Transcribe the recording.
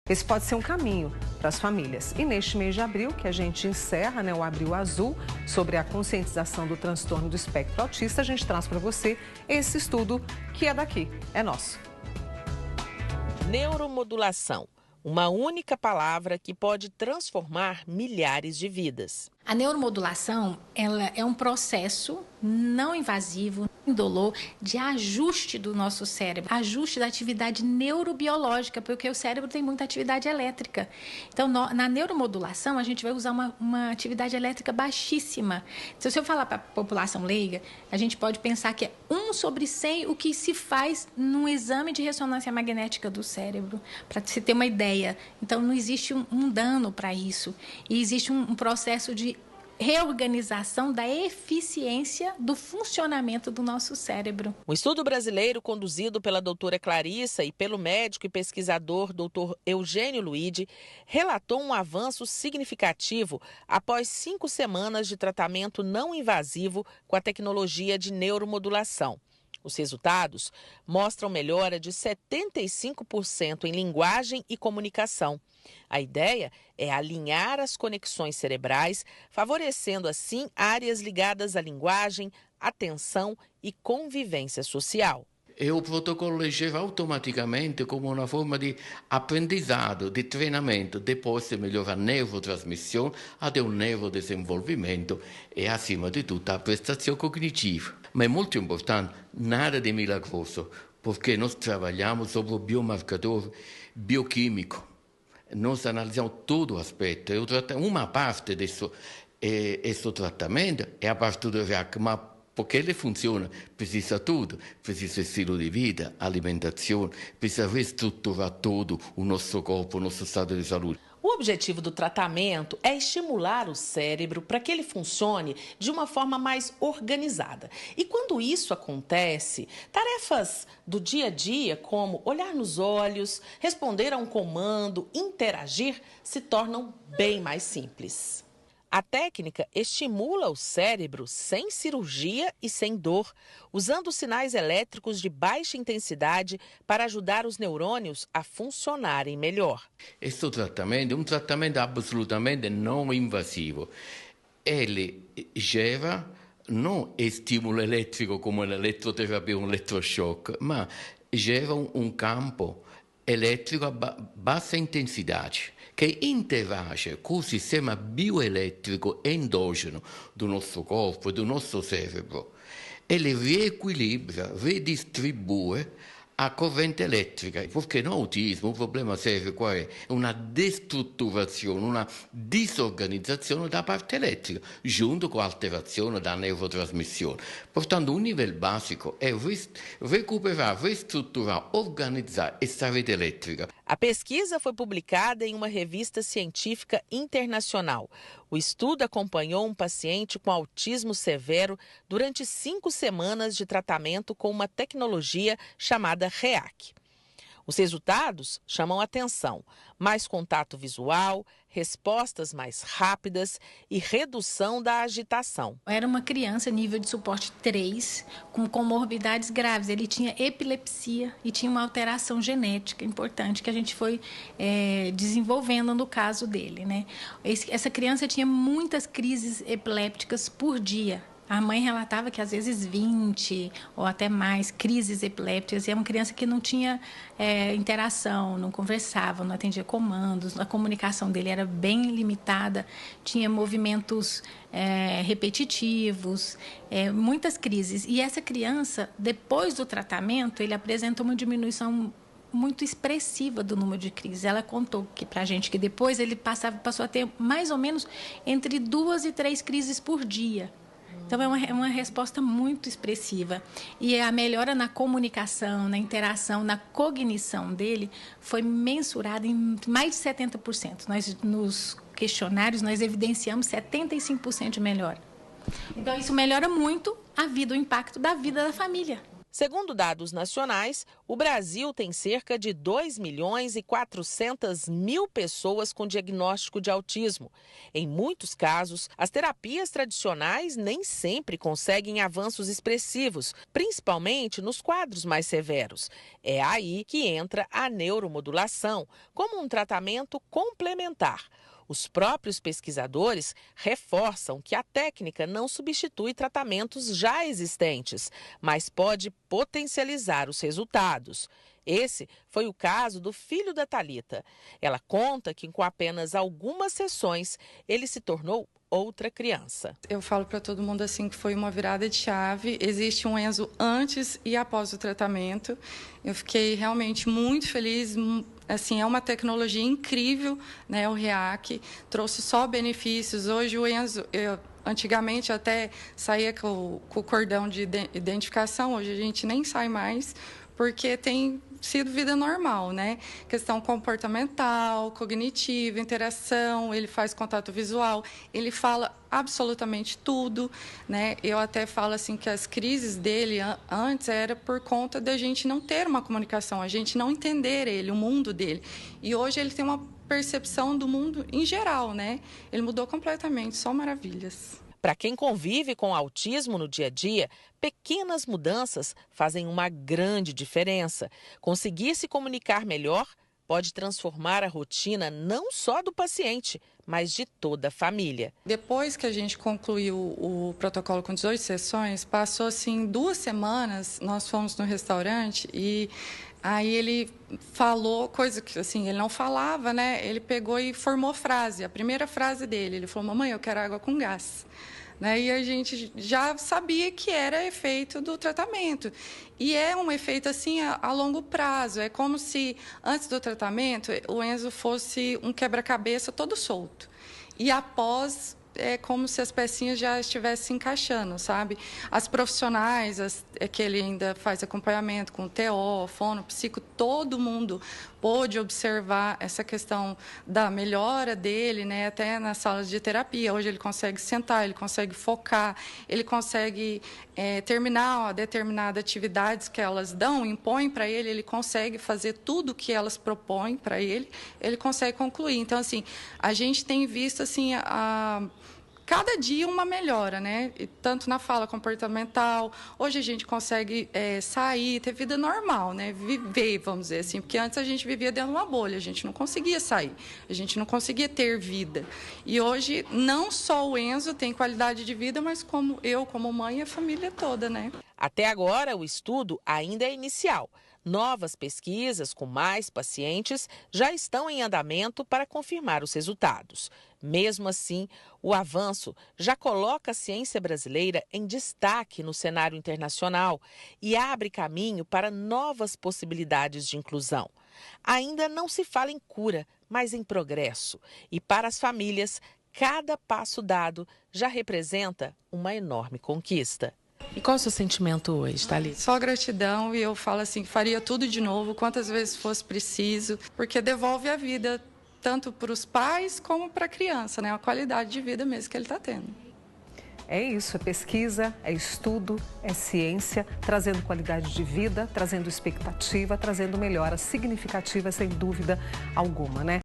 Esse pode ser um caminho para as famílias. E neste mês de abril, que a gente encerra, o Abril Azul, sobre a conscientização do transtorno do espectro autista, a gente traz para você esse estudo que é daqui, é nosso. Neuromodulação, uma única palavra que pode transformar milhares de vidas. A neuromodulação, ela é um processo não invasivo, indolor, de ajuste do nosso cérebro, ajuste da atividade neurobiológica, porque o cérebro tem muita atividade elétrica. Então, na neuromodulação, a gente vai usar uma atividade elétrica baixíssima. Então, se eu falar para a população leiga, a gente pode pensar que é 1/100 o que se faz num exame de ressonância magnética do cérebro, para se ter uma ideia. Então, não existe um dano para isso. E existe um processo de reorganização da eficiência do funcionamento do nosso cérebro. Um estudo brasileiro conduzido pela doutora Clarissa e pelo médico e pesquisador doutor Eugênio Luide relatou um avanço significativo após 5 semanas de tratamento não invasivo com a tecnologia de neuromodulação. Os resultados mostram melhora de 75% em linguagem e comunicação. A ideia é alinhar as conexões cerebrais, favorecendo assim áreas ligadas à linguagem, atenção e convivência social. E o protocolo leggeva automaticamente como uma forma de aprendizado, de treinamento, depois melhora a neurotrasmissão até o neurodesenvolvimento e, acima de tudo, a prestação cognitiva. Mas é muito importante, nada de milagroso, porque nós trabalhamos sobre o biomarcador bioquímico. Nós analisamos todo o aspecto. Uma parte desse tratamento é a parte do REAC, mas porque ele funciona, precisa tudo. Precisa estilo de vida, alimentação, precisa reestruturar todo o nosso corpo, o nosso estado de saúde. O objetivo do tratamento é estimular o cérebro para que ele funcione de uma forma mais organizada. E quando isso acontece, tarefas do dia a dia, como olhar nos olhos, responder a um comando, interagir, se tornam bem mais simples. A técnica estimula o cérebro sem cirurgia e sem dor, usando sinais elétricos de baixa intensidade para ajudar os neurônios a funcionarem melhor. Este tratamento é um tratamento absolutamente não invasivo. Ele gera não estímulo elétrico como l'elettroterapia, um eletrochoque, mas gera um campo elétrico a baixa intensidade, che interage com o sistema bioelétrico endógeno do nosso corpo, do nosso cérebro. Ele reequilibra, redistribui a corrente elétrica, porque no autismo o problema sério qual è? Una destrutturazione, una disorganizzazione da parte elettrica, junto com a alterazione da neurotrasmissione. Portanto, o nível básico é recuperar, reestruturar, organizar essa rede elétrica. A pesquisa foi publicada em uma revista científica internacional. O estudo acompanhou um paciente com autismo severo durante 5 semanas de tratamento com uma tecnologia chamada REAC. Os resultados chamam atenção: mais contato visual, respostas mais rápidas e redução da agitação. Era uma criança nível de suporte 3, com comorbidades graves. Ele tinha epilepsia e tinha uma alteração genética importante que a gente foi desenvolvendo no caso dele, né? Essa criança tinha muitas crises epilépticas por dia. A mãe relatava que às vezes 20 ou até mais crises epilépticas. E é uma criança que não tinha interação, não conversava, não atendia comandos. A comunicação dele era bem limitada, tinha movimentos repetitivos, muitas crises. E essa criança, depois do tratamento, ele apresenta uma diminuição muito expressiva do número de crises. Ela contou para a gente que depois ele passou a ter mais ou menos entre 2 e 3 crises por dia. Então, é uma resposta muito expressiva. E a melhora na comunicação, na interação, na cognição dele foi mensurada em mais de 70%. Nos questionários, nós evidenciamos 75% de melhora. Então, isso melhora muito a vida, o impacto da vida da família. Segundo dados nacionais, o Brasil tem cerca de 2.400.000 pessoas com diagnóstico de autismo. Em muitos casos, as terapias tradicionais nem sempre conseguem avanços expressivos, principalmente nos quadros mais severos. É aí que entra a neuromodulação, como um tratamento complementar. Os próprios pesquisadores reforçam que a técnica não substitui tratamentos já existentes, mas pode potencializar os resultados. Esse foi o caso do filho da Thalita. Ela conta que com apenas algumas sessões ele se tornou outra criança. Eu falo para todo mundo assim que foi uma virada de chave. Existe um Enzo antes e após o tratamento. Eu fiquei realmente muito feliz. Assim, é uma tecnologia incrível, né? O REAC trouxe só benefícios. Hoje o Enzo, antigamente até saía com o cordão de identificação. Hoje a gente nem sai mais porque tem sido vida normal, né? Questão comportamental, cognitiva, interação, ele faz contato visual, ele fala absolutamente tudo, né? Eu até falo assim que as crises dele antes era por conta da gente não ter uma comunicação, a gente não entender ele, o mundo dele. E hoje ele tem uma percepção do mundo em geral, né? Ele mudou completamente, só maravilhas. Para quem convive com autismo no dia a dia, pequenas mudanças fazem uma grande diferença. Conseguir se comunicar melhor pode transformar a rotina não só do paciente, mas de toda a família. Depois que a gente concluiu o protocolo com 18 sessões, passou assim 2 semanas, nós fomos no restaurante e aí ele falou coisa que assim, ele não falava, né? Ele pegou e formou frase, a primeira frase dele, ele falou: "Mamãe, eu quero água com gás". Né? E a gente já sabia que era efeito do tratamento. E é um efeito assim a longo prazo. É como se antes do tratamento o Enzo fosse um quebra-cabeça todo solto. E após é como se as pecinhas já estivessem se encaixando, sabe? As profissionais, que ele ainda faz acompanhamento com o TO, fono, psico, todo mundo pôde observar essa questão da melhora dele, né? Até nas salas de terapia. Hoje ele consegue sentar, ele consegue focar, ele consegue terminar determinadas atividades que elas impõem para ele, ele consegue fazer tudo que elas propõem para ele, ele consegue concluir. Então, assim, a gente tem visto assim cada dia uma melhora, né? Tanto na fala comportamental. Hoje a gente consegue sair, ter vida normal, né? Viver, vamos dizer assim. Porque antes a gente vivia dentro de uma bolha, a gente não conseguia sair, a gente não conseguia ter vida. E hoje, não só o Enzo tem qualidade de vida, mas como eu, como mãe e a família toda, né? Até agora, o estudo ainda é inicial. Novas pesquisas com mais pacientes já estão em andamento para confirmar os resultados. Mesmo assim, o avanço já coloca a ciência brasileira em destaque no cenário internacional e abre caminho para novas possibilidades de inclusão. Ainda não se fala em cura, mas em progresso. E para as famílias, cada passo dado já representa uma enorme conquista. E qual é o seu sentimento hoje, Thalita? Só gratidão, e eu falo assim, faria tudo de novo, quantas vezes fosse preciso, porque devolve a vida tanto para os pais como para a criança, né? A qualidade de vida mesmo que ele está tendo. É isso, é pesquisa, é estudo, é ciência, trazendo qualidade de vida, trazendo expectativa, trazendo melhora significativa, sem dúvida alguma, né?